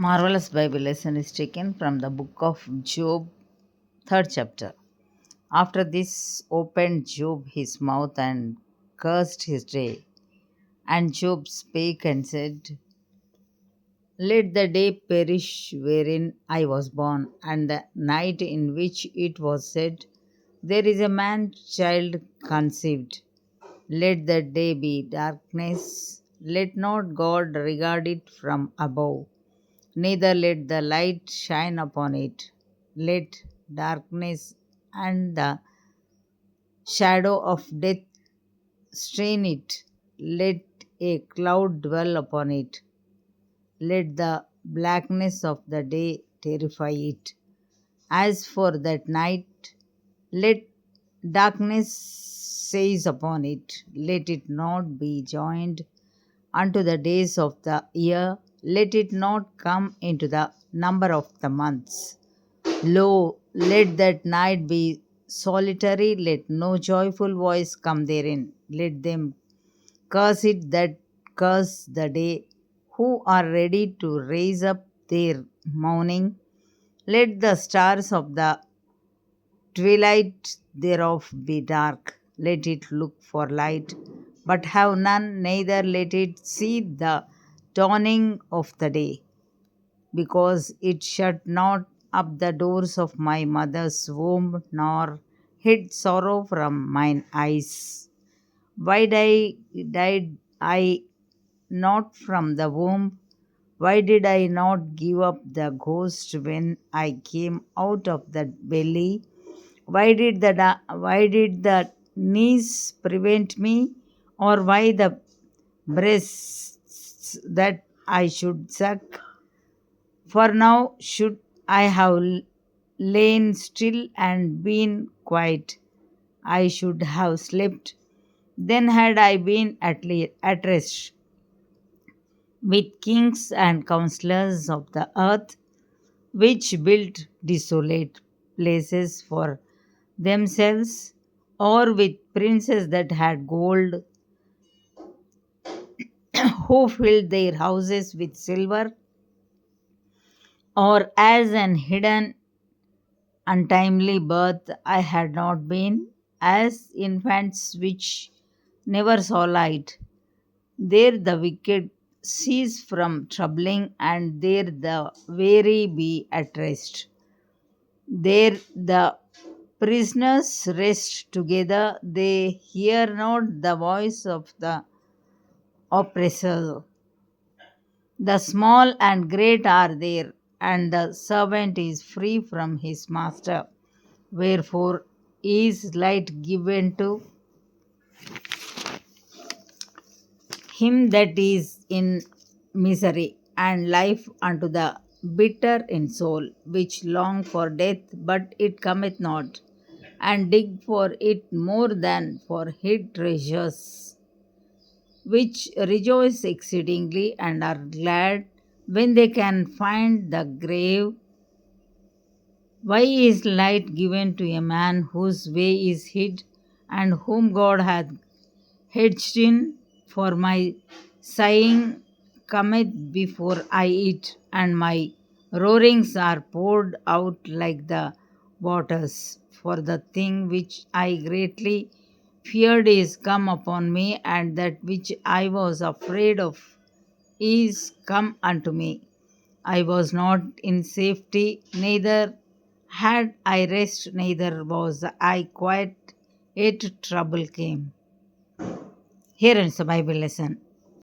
Marvelous Bible lesson is taken from the book of Job, third chapter. After this, opened Job his mouth and cursed his day. And Job spake and said, let the day perish wherein I was born, and the night in which it was said, there is a man child conceived. Let the day be darkness, let not God regard it from above, neither let the light shine upon it. Let darkness and the shadow of death strain it. Let a cloud dwell upon it. Let the blackness of the day terrify it. As for that night, let darkness seize upon it. Let it not be joined unto the days of the year. Let it not come into the number of the months. Lo, let that night be solitary, let no joyful voice come therein. Let them curse it that curse the day, who are ready to raise up their mourning. Let the stars of the twilight thereof be dark. Let it look for light, but have none, neither let it see the dawning of the day, because it shut not up the doors of my mother's womb, nor hid sorrow from mine eyes. Why died I not from the womb? Why did I not give up the ghost when I came out of the belly? Why did the knees prevent me, or why the breasts that I should suck? For now should I have lain still and been quiet, I should have slept. Then had I been at rest with kings and counselors of the earth, which built desolate places for themselves, or with princes that had gold, who filled their houses with silver, or as an hidden untimely birth I had not been, as infants which never saw light. There the wicked cease from troubling, and there the weary be at rest. There the prisoners rest together, they hear not the voice of the oppressor. The small and great are there, and the servant is free from his master. Wherefore is light given to him that is in misery, and life unto the bitter in soul, which long for death, but it cometh not, and dig for it more than for hid treasures, which rejoice exceedingly and are glad when they can find the grave. Why is light given to a man whose way is hid, and whom God hath hedged in? For my sighing cometh before I eat, and my roarings are poured out like the waters. For the thing which I greatly feared is come upon me, and that which I was afraid of is come unto me. I was not in safety, neither had I rest, neither was I quiet, yet trouble came. Here ends the Bible lesson.